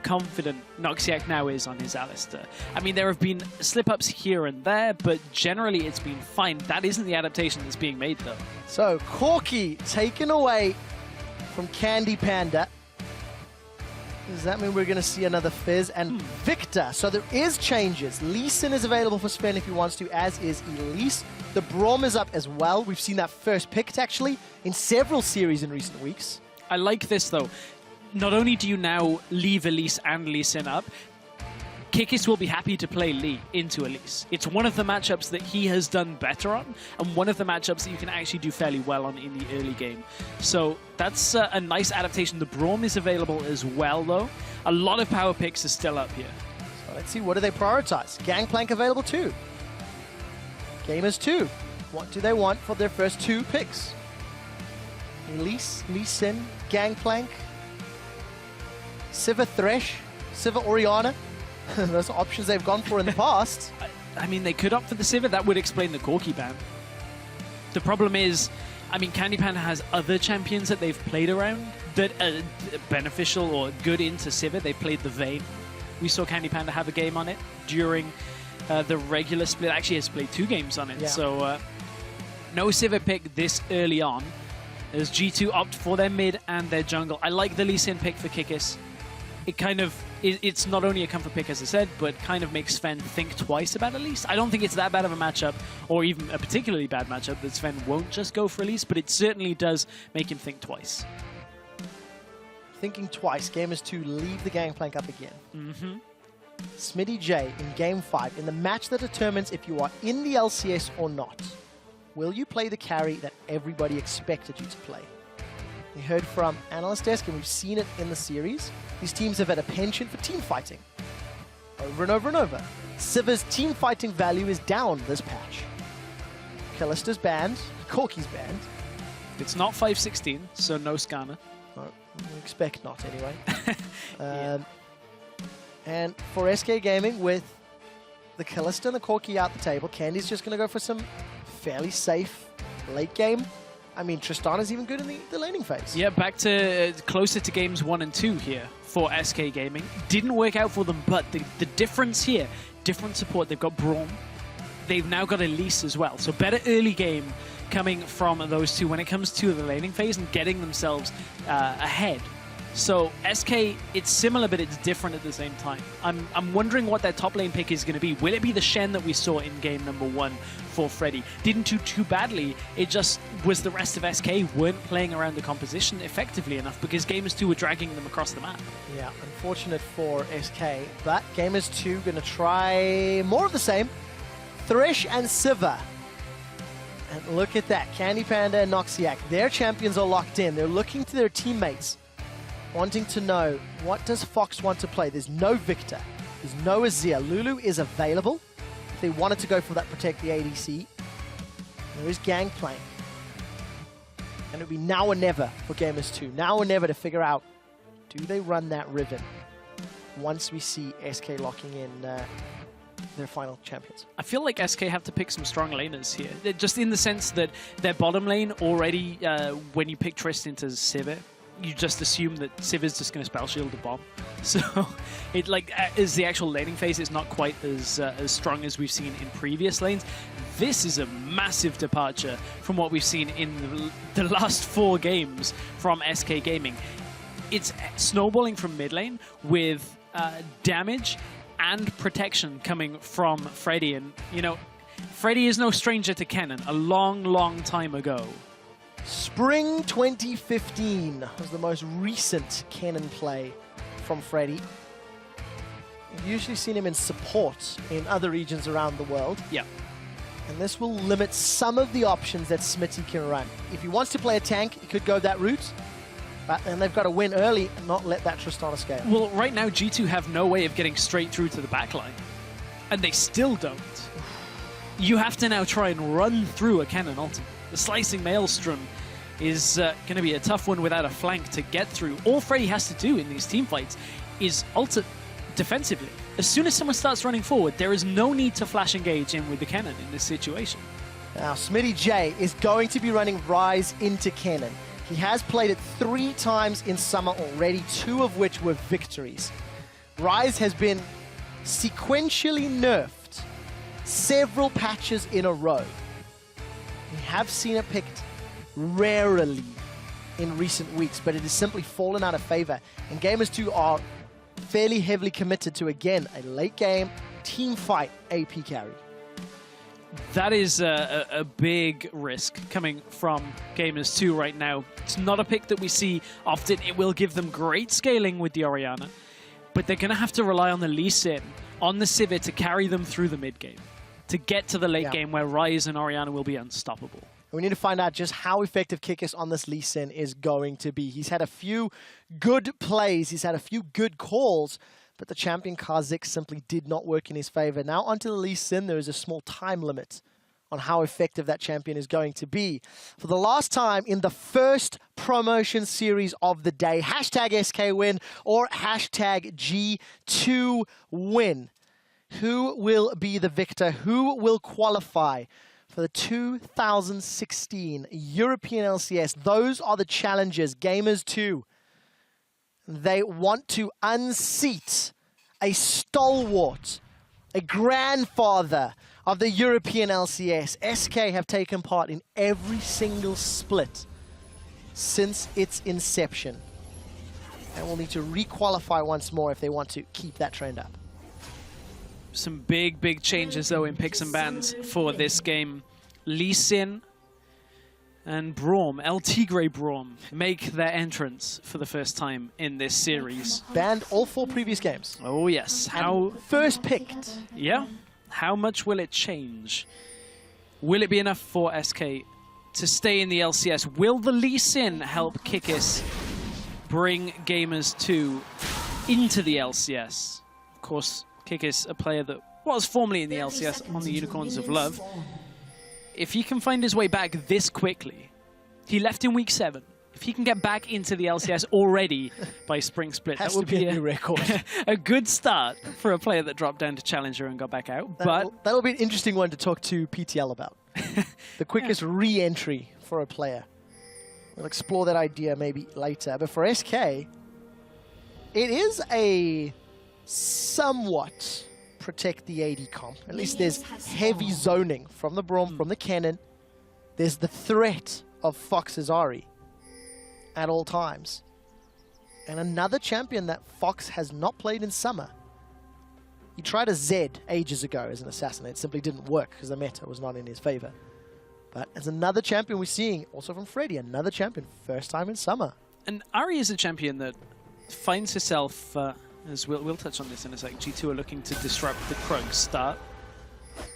confident Noxiac now is on his Alistar. I mean, there have been slip-ups here and there, but generally it's been fine. That isn't the adaptation that's being made, though. So, Corki taken away from Candy Panda. Does that mean we're going to see another Fizz and Victor? So there is changes. Lee Sin is available for Sven if he wants to, as is Elise. The Braum is up as well. We've seen that first picked, actually, in several series in recent weeks. I like this, though. Not only do you now leave Elise and Lee Sin up, Kikis will be happy to play Lee into Elise. It's one of the matchups that he has done better on, and one of the matchups that you can actually do fairly well on in the early game. So that's a nice adaptation. The Braum is available as well, though. A lot of power picks are still up here. So let's see, what do they prioritize? Gangplank available too. Gamers 2. What do they want for their first 2 picks? Elise, Lee Sin, Gangplank, Sivir Thresh, Sivir Orianna. Those are options they've gone for in the past. I mean, they could opt for the Sivir. That would explain the Corki ban. The problem is, I mean, Candy Panda has other champions that they've played around that are beneficial or good into Sivir. They played the Vayne. We saw Candy Panda have a game on it during the regular split. Actually, has played 2 games on it. Yeah. So no Sivir pick this early on, as G2 opt for their mid and their jungle. I like the Lee Sin pick for Kikis. It kind of, it's not only a comfort pick, as I said, but kind of makes Sven think twice about Elise. I don't think it's that bad of a matchup, or even a particularly bad matchup, that Sven won't just go for Elise, but it certainly does make him think twice. Thinking twice. Gamers 2 leave the Gangplank up again. Smitty J in Game 5, in the match that determines if you are in the LCS or not. Will you play the carry that everybody expected you to play? We heard from Analyst Desk, and we've seen it in the series. These teams have had a penchant for team fighting. Over and over and over. Sivir's team fighting value is down this patch. Kallista's banned. Corki's banned. It's not 5.16, so no Skarner. No, we expect not anyway. And for SK Gaming, with the Kallista and the Corki out the table, Candy's just going to go for some fairly safe late game. I mean, Tristana's even good in the laning phase. Yeah, back to closer to games 1 and 2 here for SK Gaming. Didn't work out for them, but the difference here, different support. They've got Braum. They've now got Elise as well. So better early game coming from those two when it comes to the laning phase and getting themselves ahead. So SK, it's similar, but it's different at the same time. I'm wondering what their top lane pick is going to be. Will it be the Shen that we saw in game number 1 for Freddy? Didn't do too badly. It just was the rest of SK weren't playing around the composition effectively enough because Gamers 2 were dragging them across the map. Yeah, unfortunate for SK, but Gamers 2 going to try more of the same. Thresh and Sivir. And look at that. Candy Panda and Noxiac. Their champions are locked in. They're looking to their teammates, wanting to know, what does Fox want to play? There's no Victor. There's no Azir. Lulu is available if they wanted to go for that protect the ADC. There is Gangplank. And it would be now or never for Gamers 2. Now or never to figure out, do they run that Riven once we see SK locking in their final champions? I feel like SK have to pick some strong laners here. Just in the sense that their bottom lane already, when you pick Trist into Sivir, you just assume that Sivir's just going to spell shield the bomb. So it as the actual laning phase, it's not quite as strong as we've seen in previous lanes. This is a massive departure from what we've seen in the last 4 games from SK Gaming. It's snowballing from mid lane with damage and protection coming from Freddy. And, you know, Freddy is no stranger to Kennen. A long, long time ago. Spring 2015 was the most recent Kennen play from Freddy. We've usually seen him in support in other regions around the world. Yeah. And this will limit some of the options that Smitty can run. If he wants to play a tank, he could go that route. But then they've got to win early and not let that Tristana scale. Well, right now, G2 have no way of getting straight through to the backline. And they still don't. You have to now try and run through a Kennen ultimate. The Slicing Maelstrom is going to be a tough one without a flank to get through. All Freddy has to do in these team fights is ult defensively. As soon as someone starts running forward, there is no need to flash engage in with the Kennen in this situation. Now, Smitty J is going to be running Rise into Kennen. He has played it 3 times in summer already, 2 of which were victories. Rise has been sequentially nerfed several patches in a row. We have seen it picked rarely in recent weeks, but it has simply fallen out of favor. And Gamers 2 are fairly heavily committed to, again, a late game team fight AP carry. That is a big risk coming from Gamers 2 right now. It's not a pick that we see often. It will give them great scaling with the Orianna, but they're going to have to rely on the Lee Sin, on the Sivir to carry them through the mid game, to get to the late game where Ryze and Orianna will be unstoppable. We need to find out just how effective Kikis on this Lee Sin is going to be. He's had a few good plays, he's had a few good calls, but the champion Kha'Zix simply did not work in his favor. Now onto the Lee Sin, there is a small time limit on how effective that champion is going to be. For the last time in the first promotion series of the day, hashtag SK win or hashtag G2 win. Who will be the victor? Who will qualify for the 2016 European LCS? Those are the challenges. Gamers 2. They want to unseat a stalwart, a grandfather of the European LCS. SK have taken part in every single split since its inception, and will need to re-qualify once more if they want to keep that trend up. Some big changes, though, in picks and bans for this game. Lee Sin and Braum, El Tigre Braum, make their entrance for the first time in this series. Banned all 4 previous games. Oh, yes. How first picked. Yeah. How much will it change? Will it be enough for SK to stay in the LCS? Will the Lee Sin help Kikis bring Gamers 2 into the LCS? Of course, Kikis, a player that was formerly in the LCS on the Unicorns of Love. If he can find his way back this quickly, he left in week 7. If he can get back into the LCS already by Spring Split, that would be a new record. a good start for a player that dropped down to Challenger and got back out. That'll be an interesting one to talk to PTL about. The quickest re-entry for a player. We'll explore that idea maybe later. But for SK, it is a somewhat protect the AD comp. At least there's heavy zoning from the Braum, from the cannon. There's the threat of Fox's Ahri at all times. And another champion that Fox has not played in summer. He tried a Zed ages ago as an assassin. It simply didn't work because the meta was not in his favor. But as another champion we're seeing, also from Freddy, another champion, first time in summer. And Ahri is a champion that finds herself, as we'll touch on this in a sec, G2 are looking to disrupt the Krug start.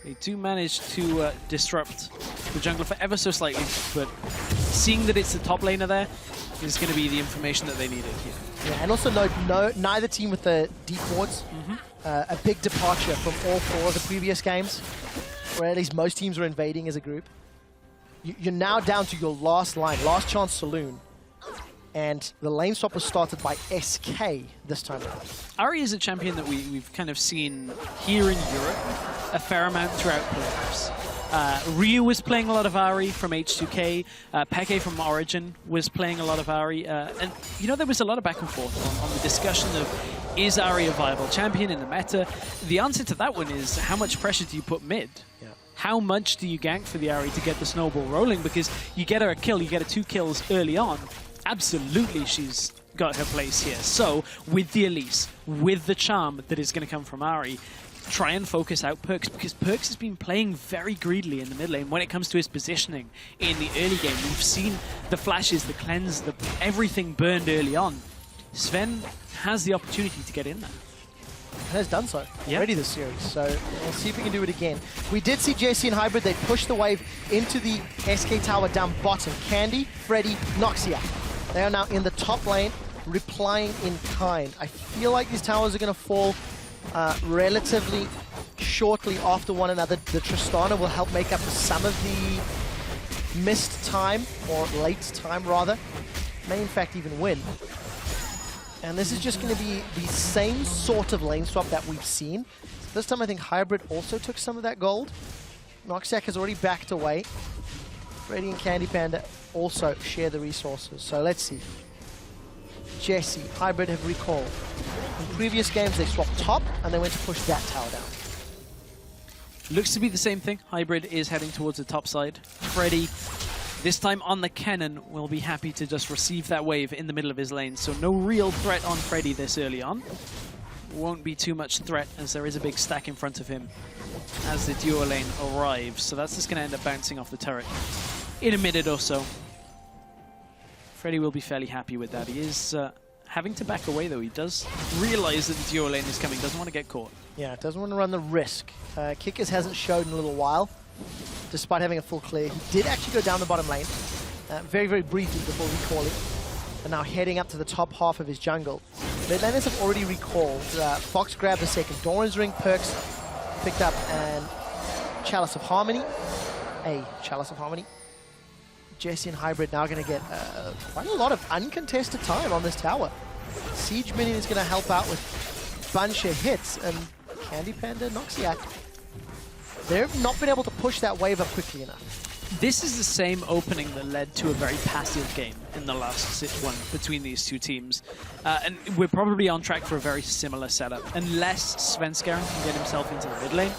They do manage to disrupt the jungler for ever so slightly, but seeing that it's the top laner there is going to be the information that they needed here. Yeah, and also neither team with the deep wards. A big departure from all 4 of the previous games, where at least most teams were invading as a group. You're now down to your last line, last chance saloon. And the lane swap was started by SK this time around. Ahri is a champion that we've kind of seen here in Europe a fair amount throughout playoffs. Ryu was playing a lot of Ahri from H2K. Peke from Origin was playing a lot of Ahri. And, you know, there was a lot of back and forth on the discussion of, is Ahri a viable champion in the meta? The answer to that one is, how much pressure do you put mid? Yeah. How much do you gank for the Ahri to get the snowball rolling? Because you get her a kill, you get her 2 kills early on. Absolutely, she's got her place here. So, with the Elise, with the charm that is going to come from Ahri, try and focus out Perks, because Perks has been playing very greedily in the mid lane when it comes to his positioning in the early game. We've seen the flashes, the cleanse, everything burned early on. Sven has the opportunity to get in there. And has done so already this series, so we'll see if we can do it again. We did see JC and Hybrid, they pushed the wave into the SK tower down bottom. Candy, Freddy, Noxiac. They are now in the top lane, replying in kind. I feel like these towers are going to fall relatively shortly after one another. The Tristana will help make up for some of the missed time, or late time rather. May in fact even win. And this is just going to be the same sort of lane swap that we've seen. This time I think Hybrid also took some of that gold. Noxiac has already backed away. Freddy and Candy Panda also share the resources. So let's see. Jesse, Hybrid have recalled. In previous games, they swapped top, and they went to push that tower down. Looks to be the same thing. Hybrid is heading towards the top side. Freddy, this time on the cannon, will be happy to just receive that wave in the middle of his lane. So no real threat on Freddy this early on. Won't be too much threat as there is a big stack in front of him as the duo lane arrives. So that's just going to end up bouncing off the turret in a minute or so. Freddy will be fairly happy with that. He is having to back away though. He does realize that the duo lane is coming, doesn't want to get caught. Yeah, doesn't want to run the risk. Kickers hasn't showed in a little while, despite having a full clear. He did actually go down the bottom lane, very, very briefly before recalling. And now heading up to the top half of his jungle. Mid laners have already recalled. Fox grabbed the second Doran's Ring, Perks picked up, and Chalice of Harmony. A Chalice of Harmony. Jesse and Hybrid now going to get quite a lot of uncontested time on this tower. Siege Minion is going to help out with a bunch of hits, and Candy Panda, Noxiac, they've not been able to push that wave up quickly enough. This is the same opening that led to a very passive game in the last one between these two teams. And we're probably on track for a very similar setup, unless Svenskeren can get himself into the mid lane.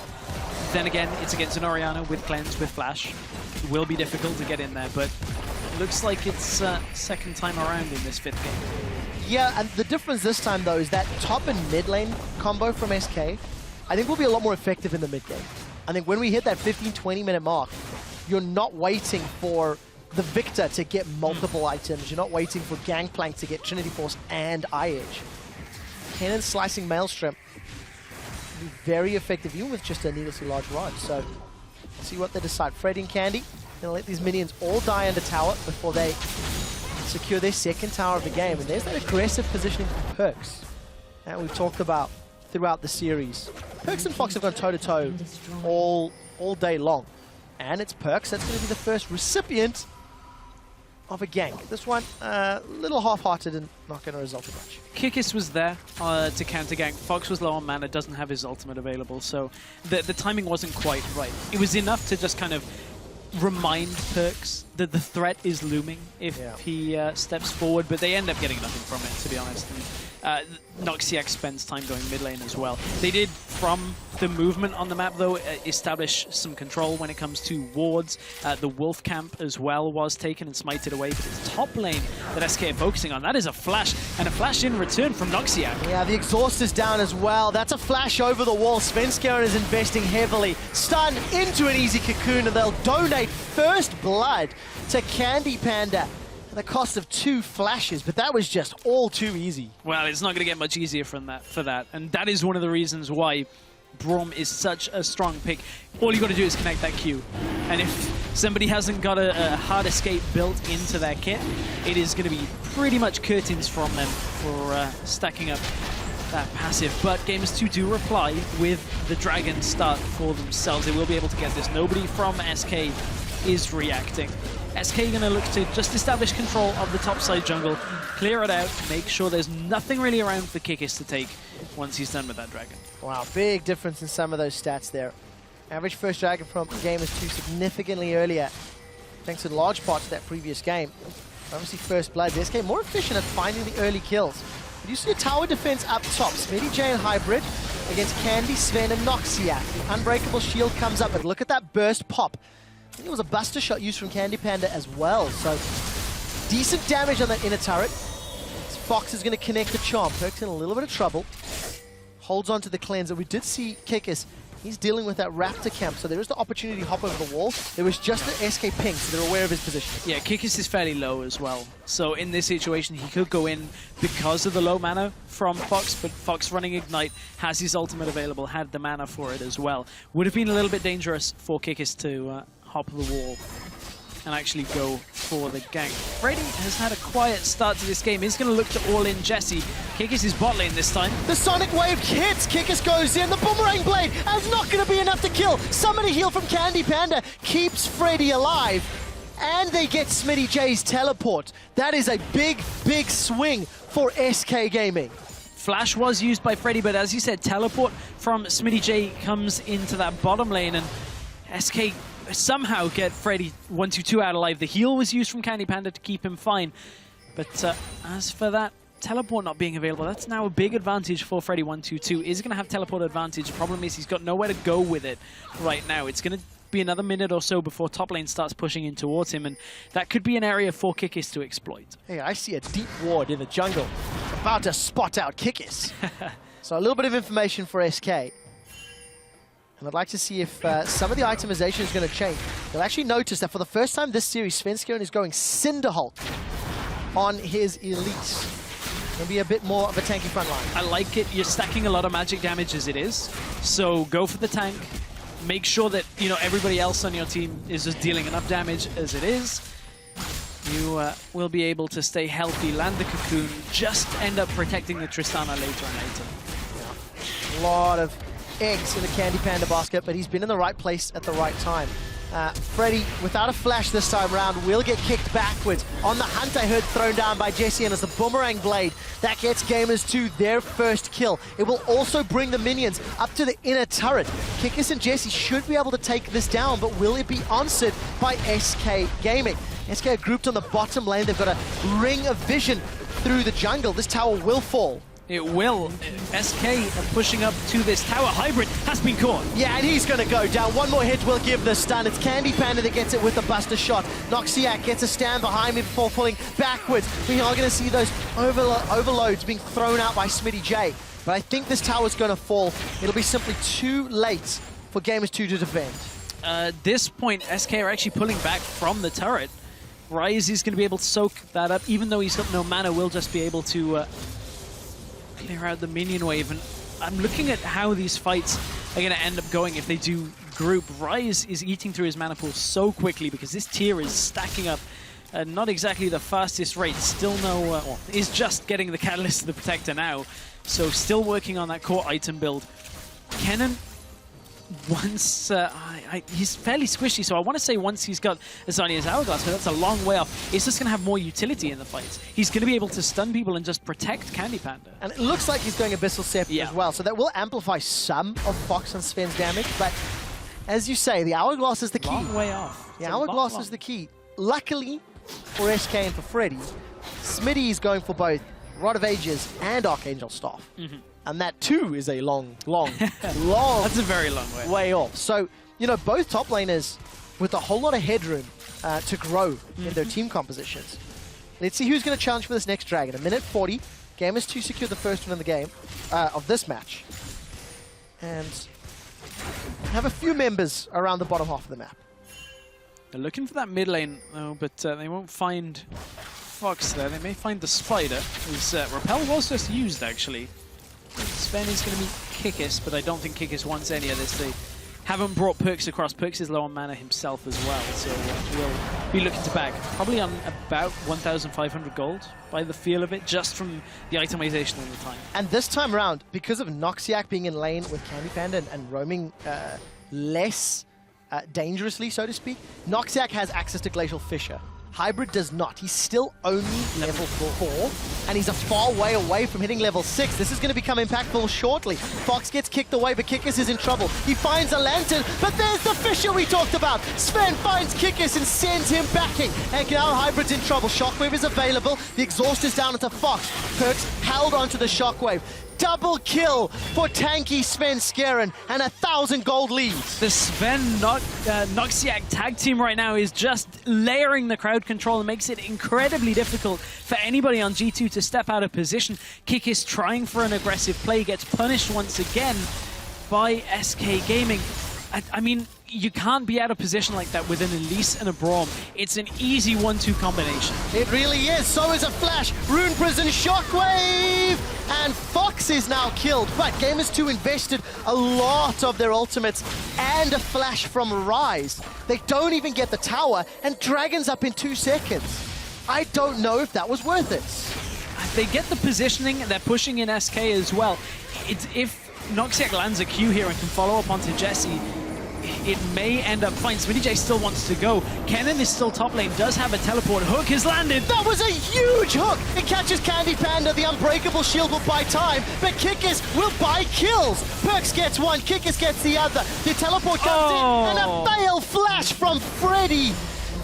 Then again, it's against an Orianna with Cleanse, with Flash. It will be difficult to get in there, but looks like it's second time around in this fifth game. Yeah, and the difference this time, though, is that top and mid lane combo from SK, I think will be a lot more effective in the mid game. I think when we hit that 15-20 minute mark, you're not waiting for the Victor to get multiple items. You're not waiting for Gangplank to get Trinity Force and Eye-Edge. Cannon slicing Maelstrom be very effective, even with just a needlessly large rod. So, see what they decide. Freddy and Candy, gonna let these minions all die under tower before they secure their second tower of the game. And there's that aggressive positioning from Perks that we've talked about throughout the series. Perks and Fox have gone toe-to-toe all day long. And it's Perks that's going to be the first recipient of a gank. This one, a little half-hearted and not going to result in much. Kikis was there to counter gank. Fox was low on mana, doesn't have his ultimate available, so the timing wasn't quite right. It was enough to just kind of remind Perks that the threat is looming if he steps forward, but they end up getting nothing from it, to be honest. And Noxiac spends time going mid lane as well. They did, from the movement on the map though, establish some control when it comes to wards. The Wolf Camp as well was taken and smited away, but it's top lane that SK are focusing on. That is a flash, and a flash in return from Noxiac. Yeah, the exhaust is down as well. That's a flash over the wall. Svenskeren is investing heavily. Stun into an easy cocoon, and they'll donate first blood to Candy Panda. At the cost of 2 flashes, but that was just all too easy. Well, it's not going to get much easier for that, and that is one of the reasons why Braum is such a strong pick. All you got to do is connect that Q, and if somebody hasn't got a hard escape built into their kit, it is going to be pretty much curtains from them for stacking up that passive. But Gamers 2 do reply with the Dragon start for themselves. They will be able to get this. Nobody from SK is reacting. SK going to look to just establish control of the top side jungle, clear it out, make sure there's nothing really around for Kikis to take once he's done with that dragon. Wow, big difference in some of those stats there. Average first dragon from Gamers 2 significantly earlier, thanks in large part to that previous game. Obviously first blood, SK more efficient at finding the early kills. But you see a tower defense up top, Smitty J and Hybrid against Candy, Sven and Noxiac. The unbreakable shield comes up, but look at that burst pop. I think it was a buster shot used from Candy Panda as well, so decent damage on that inner turret. Fox is going to connect the charm. Perk's in a little bit of trouble. Holds on to the cleanser. We did see Kikis. He's dealing with that raptor camp, so there is the opportunity to hop over the wall. There was just the SK ping, so they're aware of his position. Yeah, Kikis is fairly low as well. So in this situation, he could go in because of the low mana from Fox, but Fox running Ignite, has his ultimate available, had the mana for it as well. Would have been a little bit dangerous for Kikis to hop the wall and actually go for the gank. Freddy has had a quiet start to this game. He's going to look to all-in Jesse. Kikis is bot lane this time. The Sonic Wave hits. Kikis goes in. The Boomerang Blade is not going to be enough to kill. Summoning heal from Candy Panda keeps Freddy alive. And they get Smitty J's teleport. That is a big, big swing for SK Gaming. Flash was used by Freddy, but as you said, teleport from Smitty J comes into that bottom lane, and SK somehow get Freddy 1-2 out alive. The heal was used from Candy Panda to keep him fine. But as for that teleport not being available, that's now a big advantage for Freddy122. Is going to have teleport advantage. The problem is he's got nowhere to go with it right now. It's going to be another minute or so before top lane starts pushing in towards him, and that could be an area for Kikis to exploit. Hey, I see a deep ward in the jungle. About to spot out Kikis. So a little bit of information for SK. And I'd like to see if some of the itemization is going to change. You'll actually notice that for the first time this series, Svenskeren is going Cinderhulk on his elites. It'll be a bit more of a tanky front line. I like it. You're stacking a lot of magic damage as it is, so go for the tank. Make sure that, you know, everybody else on your team is just dealing enough damage as it is. You will be able to stay healthy, land the cocoon, just end up protecting the Tristana later and later. Yeah. A lot of eggs in the Candy Panda basket, but he's been in the right place at the right time. Freddy, without a flash this time around, will get kicked backwards. On the hunt, I heard thrown down by Jesse, and as the Boomerang Blade, that gets Gamers 2 their first kill. It will also bring the minions up to the inner turret. Kikis and Jesse should be able to take this down, but will it be answered by SK Gaming? SK are grouped on the bottom lane. They've got a ring of vision through the jungle. This tower will fall. It will. SK are pushing up to this tower. Hybrid has been caught. Yeah, and he's going to go down. One more hit will give the stun. It's Candy Panda that gets it with a buster shot. Noxiac gets a stand behind me before falling backwards. We are going to see those overloads being thrown out by Smitty J. But I think this tower's going to fall. It'll be simply too late for Gamers 2 to defend. At this point, SK are actually pulling back from the turret. Rise is going to be able to soak that up. Even though he's got no mana, will just be able to clear out the minion wave. And I'm looking at how these fights are going to end up going if they do group. Rise is eating through his mana pool so quickly because this tier is stacking up at not exactly the fastest rate. Still no, is just getting the Catalyst to the Protector now. So still working on that core item build. Kennen, once he's fairly squishy, so I want to say once he's got Azania's Hourglass, but that's a long way off. It's just going to have more utility in the fights. He's going to be able to stun people and just protect Candy Panda. And it looks like he's going Abyssal Scepter as well, so that will amplify some of Fox and Sven's damage, but as you say, the Hourglass is the key. Long way off. The Hourglass is the key. Luckily for SK and for Freddy, Smitty is going for both Rod of Ages and Archangel Staff. And that too is a long That's a very long way off. So, you know, both top laners with a whole lot of headroom to grow in their team compositions. Let's see who's going to challenge for this next dragon. A minute 40. Gamers 2 secure the first one in the game of this match. And have a few members around the bottom half of the map. They're looking for that mid lane, though, but they won't find Fox there. They may find the Spider, whose Repel was just used, actually. Sven is going to meet Kikis, but I don't think Kikis wants any of this. They haven't brought Perks across. Perks is low on mana himself as well, so we'll be looking to bag. Probably on about 1,500 gold by the feel of it, just from the itemization and the time. And this time around, because of Noxiac being in lane with Candy Panda and roaming less dangerously, so to speak, Noxiac has access to Glacial Fissure. Hybrid does not. He's still only level 4, and he's a far way away from hitting level 6. This is going to become impactful shortly. Fox gets kicked away, but Kikis is in trouble. He finds a lantern, but there's the fissure we talked about. Sven finds Kikis and sends him backing, and now Hybrid's in trouble. Shockwave is available. The exhaust is down into Fox. Perks held onto the Shockwave. Double kill for tanky Svenskeren and 1,000 gold lead. The Sven Noxiac tag team right now is just layering the crowd control and makes it incredibly difficult for anybody on G2 to step out of position. Kikis trying for an aggressive play, gets punished once again by SK Gaming. I mean, you can't be out of position like that with an Elise and a Braum. It's an easy 1-2 combination. It really is. So is a flash. Rune Prison Shockwave! And Fox is now killed. But Gamers 2 invested a lot of their ultimates and a flash from Rise. They don't even get the tower, and Dragon's up in 2 seconds. I don't know if that was worth it. They get the positioning, they're pushing in SK as well. If Noxiac lands a Q here and can follow up onto Jesse, it may end up fine. Smitty J still wants to go. Kennen is still top lane, does have a teleport. Hook is landed. That was a huge hook. It catches Candy Panda. The unbreakable shield will buy time, but Kikis will buy kills. Perks gets one, Kikis gets the other. The teleport comes in, and a fail flash from Freddy.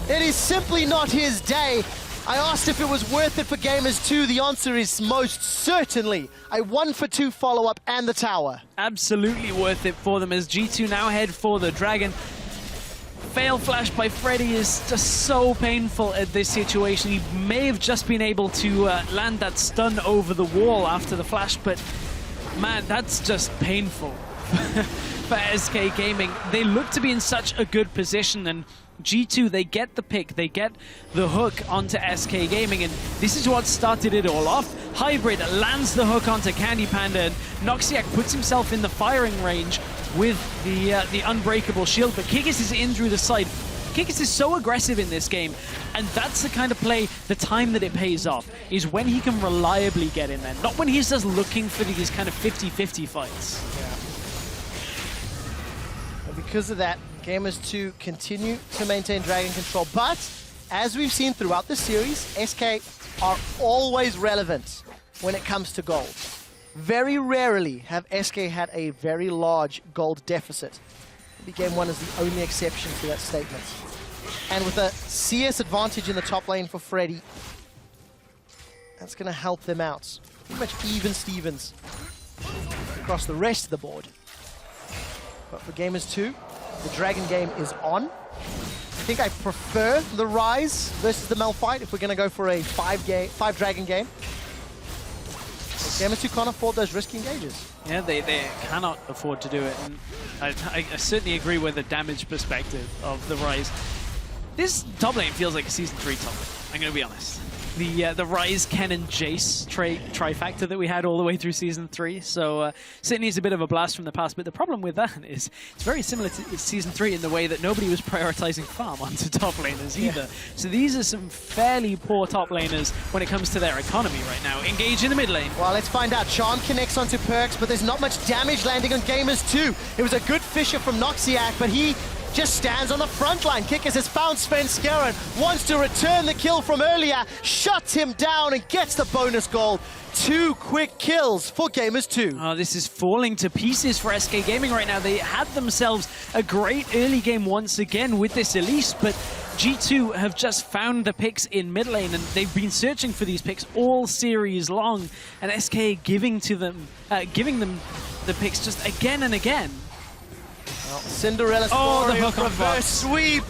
It is simply not his day. I asked if it was worth it for Gamers 2. The answer is most certainly. A 1-for-2 follow-up and the tower. Absolutely worth it for them as G2 now head for the Dragon. Fail flash by Freddy is just so painful at this situation. He may have just been able to land that stun over the wall after the flash, but man, that's just painful for SK Gaming. They look to be in such a good position, and G2, they get the pick, they get the hook onto SK Gaming, and this is what started it all off. Hybrid lands the hook onto Candy Panda, and Noxiac puts himself in the firing range with the unbreakable shield, but Kikis is in through the side. Kikis is so aggressive in this game, and that's the kind of play, the time that it pays off, is when he can reliably get in there, not when he's just looking for these kind of 50-50 fights. Yeah. And because of that, Gamers 2 continue to maintain Dragon control, but as we've seen throughout the series, SK are always relevant when it comes to gold. Very rarely have SK had a very large gold deficit. Maybe Game 1 is the only exception to that statement. And with a CS advantage in the top lane for Freddy, that's going to help them out. Pretty much even Stevens across the rest of the board. But for Gamers 2, the Dragon game is on. I think I prefer the Rise versus the Mel fight if we're going to go for a 5 Dragon game. Gamers 2 can't afford those risky engages. Yeah, they cannot afford to do it. And I certainly agree with the damage perspective of the Rise. This top lane feels like a Season 3 top lane, I'm going to be honest. The Rise, Ken, and Jace trifecta that we had all the way through Season 3. So certainly is a bit of a blast from the past, but the problem with that is it's very similar to Season 3 in the way that nobody was prioritizing farm onto top laners either. Yeah. So these are some fairly poor top laners when it comes to their economy right now. Engage in the mid lane. Well, let's find out. Charm connects onto Perks, but there's not much damage landing on Gamers 2. It was a good Fisher from Noxiac, but he just stands on the front line. Kikis has found Svenskeren, wants to return the kill from earlier, shuts him down and gets the bonus goal. 2 quick kills for Gamers 2. Oh, this is falling to pieces for SK Gaming right now. They had themselves a great early game once again with this Elise, but G2 have just found the picks in mid lane, and they've been searching for these picks all series long, and SK giving them the picks just again and again. Well, Cinderella's the hook on reverse sweep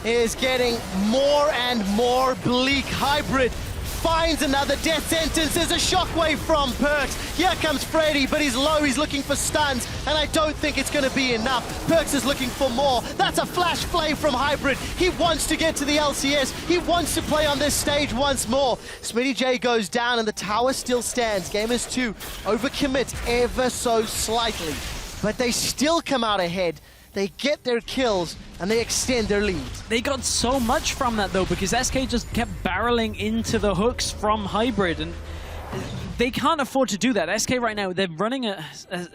is getting more and more bleak. Hybrid finds another death sentence. There's a shockwave from Perks. Here comes Freddy, but he's low. He's looking for stuns, and I don't think it's going to be enough. Perks is looking for more. That's a flash play from Hybrid. He wants to get to the LCS. He wants to play on this stage once more. Smitty J goes down, and the tower still stands. Gamers 2 overcommit ever so slightly, but they still come out ahead. They get their kills, and they extend their lead. They got so much from that, though, because SK just kept barreling into the hooks from Hybrid, and they can't afford to do that. SK right now, they're running a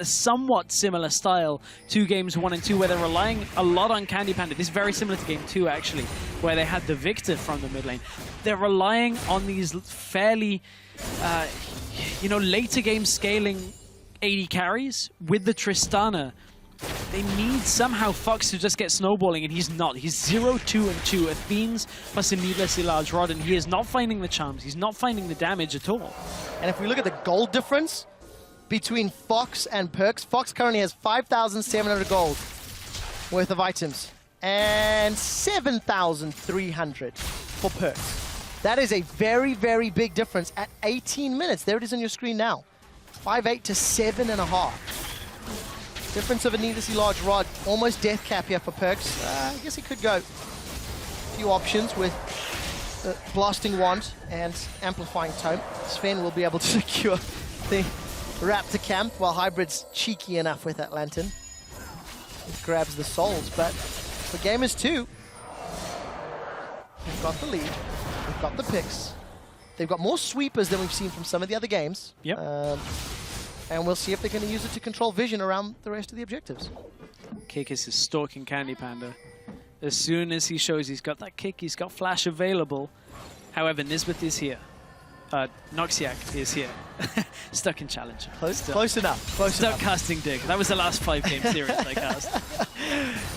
somewhat similar style to Games 1 and 2, where they're relying a lot on Candy Panda. This is very similar to Game 2, actually, where they had the Victor from the mid lane. They're relying on these fairly, later game scaling AD carries with the Tristana. They need somehow Fox to just get snowballing, and he's not. He's 0-2-2. Athene's plus a needlessly large rod, and he is not finding the charms. He's not finding the damage at all. And if we look at the gold difference between Fox and Perks, Fox currently has 5,700 gold worth of items and 7,300 for Perks. That is a very, very big difference at 18 minutes. There it is on your screen now. 5.8 to 7.5. Difference of a needlessly large rod. Almost death cap here for Perks. I guess he could go a few options with Blasting Wand and Amplifying Tome. Sven will be able to secure the Raptor camp while Hybrid's cheeky enough with that lantern. He grabs the souls, but for Gamers 2, they've got the lead. They've got the picks. They've got more sweepers than we've seen from some of the other games. Yep. And we'll see if they're going to use it to control vision around the rest of the objectives. Kikis is stalking Candy Panda. As soon as he shows he's got that kick, he's got flash available. However, Nisbeth is here. Noxiac is here. Stuck in Challenger. Close enough. Stuck casting Dig. That was the last 5-game series I cast.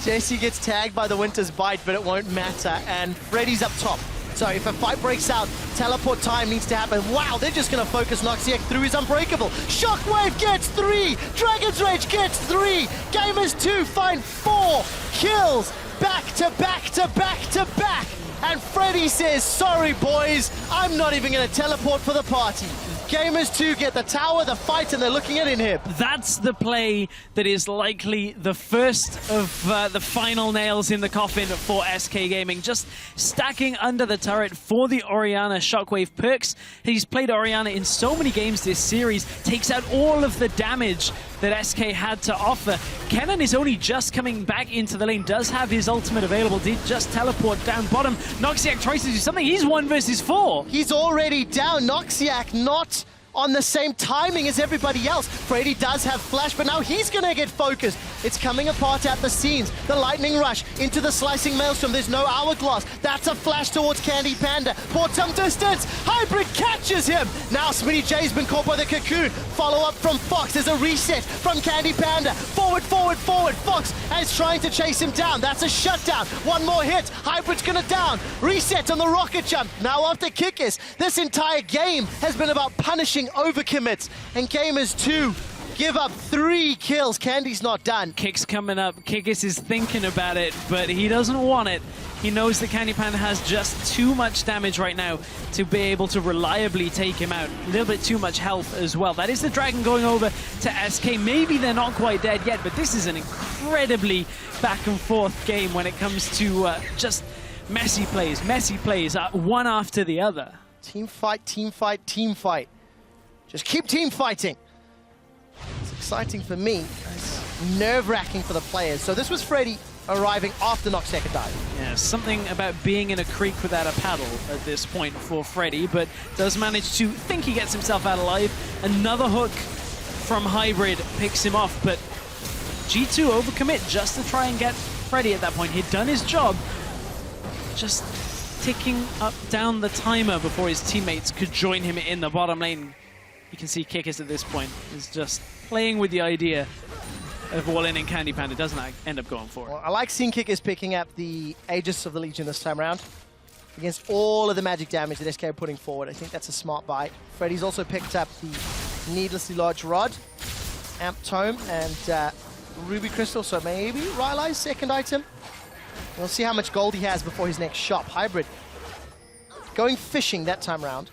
JC gets tagged by the Winter's Bite, but it won't matter. And Freddy's up top. So if a fight breaks out, teleport time needs to happen. Wow, they're just going to focus Noxiac through his Unbreakable. Shockwave gets 3. Dragon's Rage gets 3. Gamers 2 find 4 kills. Back to back to back to back. And Freddy says, sorry boys, I'm not even going to teleport for the party. Gamers 2 get the tower, the fight, and they're looking at Inhib. That's the play that is likely the first of the final nails in the coffin for SK Gaming. Just stacking under the turret for the Orianna Shockwave perks. He's played Orianna in so many games this series, takes out all of the damage that SK had to offer. Kennen is only just coming back into the lane, does have his ultimate available, did just teleport down bottom. Noxiac tries to do something, he's 1 versus 4. He's already down. Noxiac not on the same timing as everybody else. Freddy does have flash, but now he's gonna get focused. It's coming apart at the seams. The lightning rush into the slicing maelstrom. There's no hourglass. That's a flash towards Candy Panda. Bought some distance. Hybrid catches him. Now Smitty J's been caught by the cocoon. Follow up from Fox. There's a reset from Candy Panda. Forward, forward, forward. Fox is trying to chase him down. That's a shutdown. One more hit. Hybrid's gonna down. Reset on the rocket jump. Now after Kickis, this entire game has been about punishing overcommits, and Gamers 2 give up 3 kills. Candy's not done. Kick's coming up. Kickis is thinking about it, but he doesn't want it. He knows that Candy Panda has just too much damage right now to be able to reliably take him out. A little bit too much health as well. That is the Dragon going over to SK. Maybe they're not quite dead yet, but this is an incredibly back and forth game when it comes to just messy plays, one after the other. Team fight, team fight, team fight. Just keep team fighting. It's exciting for me. It's nerve-wracking for the players. So this was Freddy arriving after Noxiac had died. Yeah, something about being in a creek without a paddle at this point for Freddy, but does manage to think he gets himself out alive. Another hook from Hybrid picks him off, but G2 overcommit just to try and get Freddy at that point. He'd done his job, just ticking up down the timer before his teammates could join him in the bottom lane. You can see Kickis at this point is just playing with the idea of all-in and Candy Panda. Doesn't end up going for it. Well, I like seeing Kickis picking up the Aegis of the Legion this time around against all of the magic damage that SK are putting forward. I think that's a smart buy. Freddy's also picked up the needlessly large rod, Amp Tome, and Ruby Crystal, so maybe Rylai's second item. We'll see how much gold he has before his next shop. Hybrid going fishing that time around.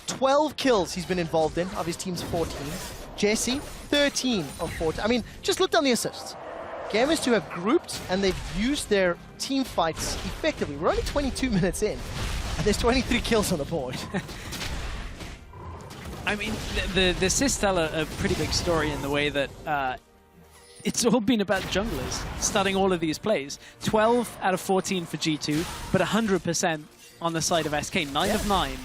12 kills he's been involved in of his team's 14. Jesse, 13 of 14. I mean, just look down the assists. Gamers 2 have grouped and they've used their team fights effectively. We're only 22 minutes in and there's 23 kills on the board. I mean, the assists tell a pretty big story in the way that it's all been about junglers starting all of these plays. 12 out of 14 for G2, but 100% on the side of SK. 9 of 9.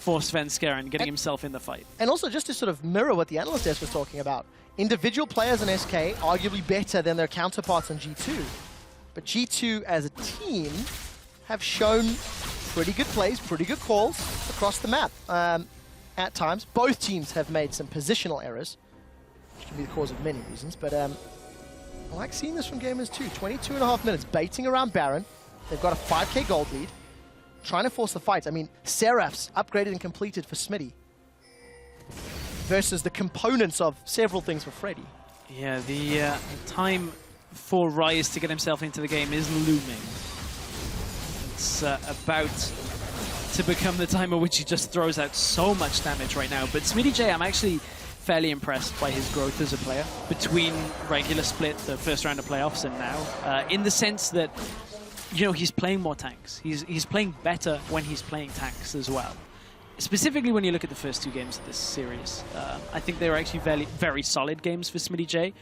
For Svenskeren getting himself in the fight. And also just to sort of mirror what the analyst desk was talking about, individual players in SK arguably better than their counterparts on G2. But G2 as a team have shown pretty good plays, pretty good calls across the map. At times, both teams have made some positional errors, which can be the cause of many reasons, but I like seeing this from Gamers 2. 22.5 minutes, baiting around Baron. They've got a 5k gold lead. Trying to force the fight. I mean, Seraph's upgraded and completed for Smitty versus the components of several things for Freddy. Yeah, the time for Rise to get himself into the game is looming. It's about to become the time at which he just throws out so much damage right now. But Smitty J, I'm actually fairly impressed by his growth as a player between regular split, the first round of playoffs, and now, in the sense that, you know, he's playing more tanks. He's playing better when he's playing tanks as well. Specifically when you look at the first 2 games of this series. I think they were actually very, very solid games for Smitty J.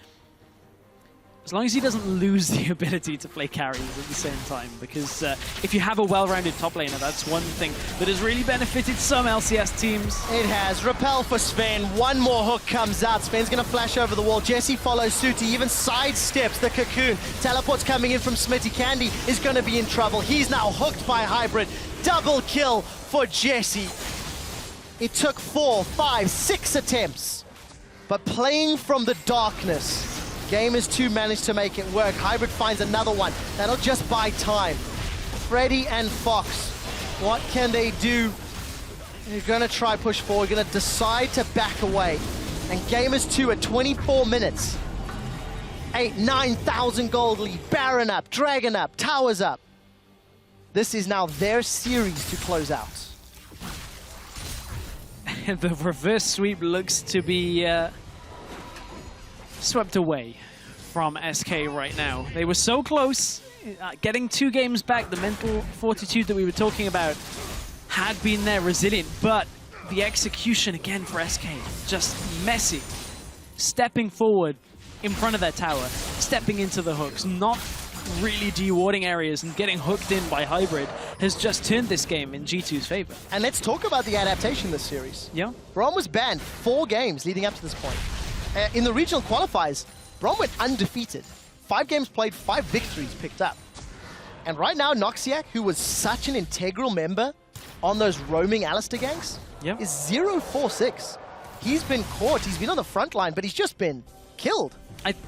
As long as he doesn't lose the ability to play carries at the same time. Because if you have a well-rounded top laner, that's one thing that has really benefited some LCS teams. It has. Repel for Sven. One more hook comes out. Sven's going to flash over the wall. Jesse follows suit. He even sidesteps the cocoon. Teleport's coming in from Smitty. Candy is going to be in trouble. He's now hooked by Hybrid. Double kill for Jesse. It took 4, 5, 6 attempts. But playing from the darkness, Gamers 2 managed to make it work. Hybrid finds another one. That'll just buy time. Freddy and Fox What can they do? They're going to try push forward, going to decide to back away. And Gamers 2 at 24 minutes. 9,000 gold lead, Baron up, Dragon up, Towers up. This is now their series to close out. The reverse sweep looks to be swept away from SK right now. They were so close, getting 2 games back. The mental fortitude that we were talking about had been there, resilient, but the execution again for SK, just messy. Stepping forward in front of their tower, stepping into the hooks, not really dewarding areas and getting hooked in by Hybrid has just turned this game in G2's favor. And let's talk about the adaptation this series. Yeah. Braum was banned 4 games leading up to this point. In the regional qualifiers, Braum went undefeated. 5 games played, 5 victories picked up. And right now, Noxiac, who was such an integral member on those roaming Alistair ganks, is 0-4-6. He's been caught, he's been on the front line, but he's just been killed.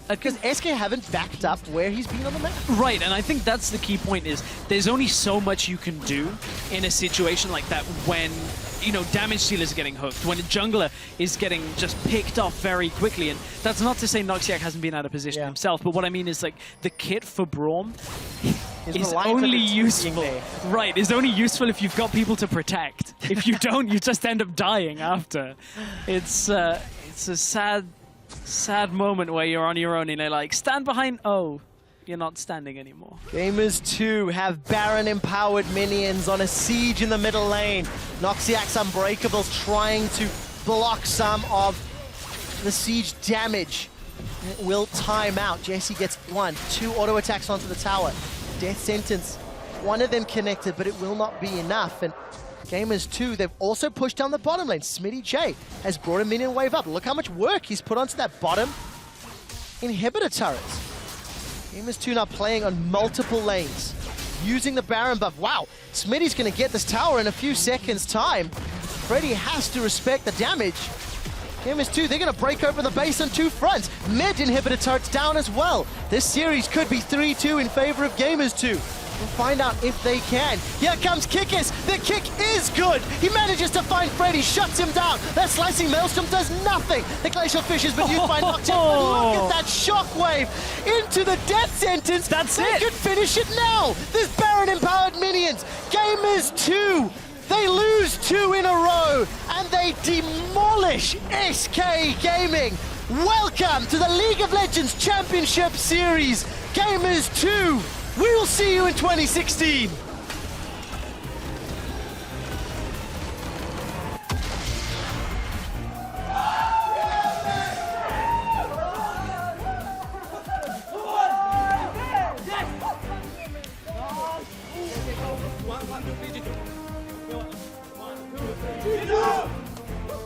Because SK haven't backed up where he's been on the map. Right, and I think that's the key point is there's only so much you can do in a situation like that when, you know, damage stealers are getting hooked, when a jungler is getting just picked off very quickly. And that's not to say Noxiac hasn't been out of position himself, but what I mean is like the kit for Braum is only useful. Right, is only useful if you've got people to protect. If you don't, you just end up dying after. It's a sad moment where you're on your own and they're like, stand behind. Oh, you're not standing anymore. Gamers 2 have Baron-empowered minions on a siege in the middle lane. Noxiac's Unbreakables trying to block some of the siege damage. It will time out. Jesse gets 1, 2 auto attacks onto the tower. Death sentence. One of them connected, but it will not be enough. And Gamers 2, they've also pushed down the bottom lane. Smitty J has brought a minion wave up. Look how much work he's put onto that bottom inhibitor turrets. Gamers 2 now playing on multiple lanes, using the Baron buff. Wow, Smitty's going to get this tower in a few seconds' time. Freddy has to respect the damage. Gamers 2, they're going to break open the base on 2 fronts. Mid inhibitor turrets down as well. This series could be 3-2 in favor of Gamers 2. We'll find out if they can. Here comes Kikis. The kick is good. He manages to find Freddy, shuts him down. That slicing maelstrom does nothing. The glacial fish has been used by Noctis, but look at that shockwave into the death sentence. That's they it. Could finish it now. There's Baron-empowered minions. Gamers 2. They lose 2 in a row, and they demolish SK Gaming. Welcome to the League of Legends Championship Series. Gamers 2. We will see you in 2016.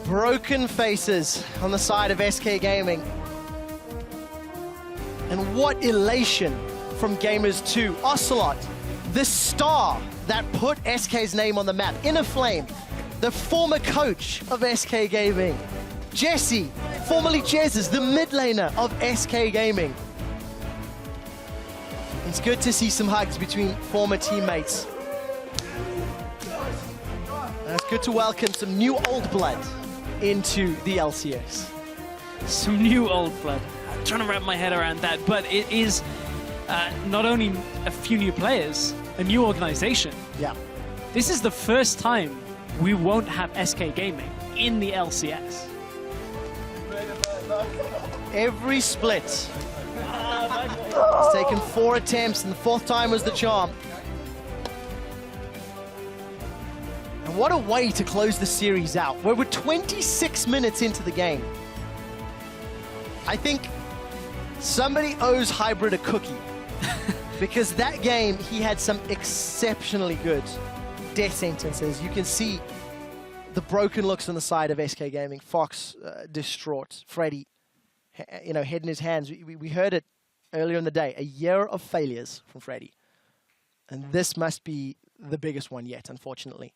Broken faces on the side of SK Gaming. And what elation from Gamers 2. Ocelot, the star that put SK's name on the map. Inner Flame, the former coach of SK Gaming. Jesse, formerly Jez's, the mid laner of SK Gaming. It's good to see some hugs between former teammates. And it's good to welcome some new old blood into the LCS. Some new old blood. I'm trying to wrap my head around that, but it is not only a few new players, a new organization. Yeah. This is the first time we won't have SK Gaming in the LCS. Every split. It's taken 4 attempts, and the 4th time was the charm. And what a way to close the series out. We're 26 minutes into the game. I think somebody owes Hybrid a cookie. Because that game, he had some exceptionally good death sentences. You can see the broken looks on the side of SK Gaming. Fox distraught. Freddy, you know, head in his hands. We heard it earlier in the day. A year of failures from Freddy. And this must be the biggest one yet, unfortunately.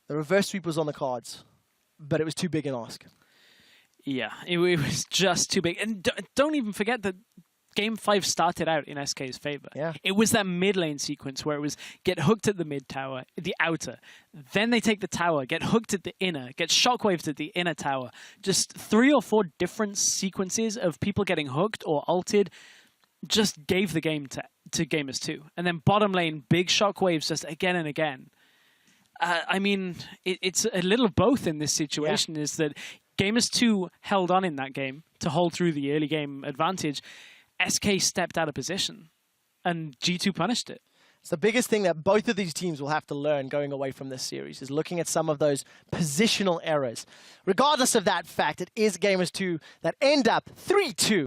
The reverse sweep was on the cards, but it was too big an ask. Yeah, it was just too big. And don't even forget that Game 5 started out in SK's favor. Yeah. It was that mid lane sequence where it was get hooked at the mid tower, the outer. Then they take the tower, get hooked at the inner, get shockwaved at the inner tower. Just 3 or 4 different sequences of people getting hooked or ulted just gave the game to Gamers 2. And then bottom lane, big shockwaves just again and again. I mean, it's a little of both in this situation, is that Gamers 2 held on in that game to hold through the early game advantage. SK stepped out of position, and G2 punished it. It's the biggest thing that both of these teams will have to learn going away from this series, is looking at some of those positional errors. Regardless of that fact, it is Gamers 2 that end up 3-2.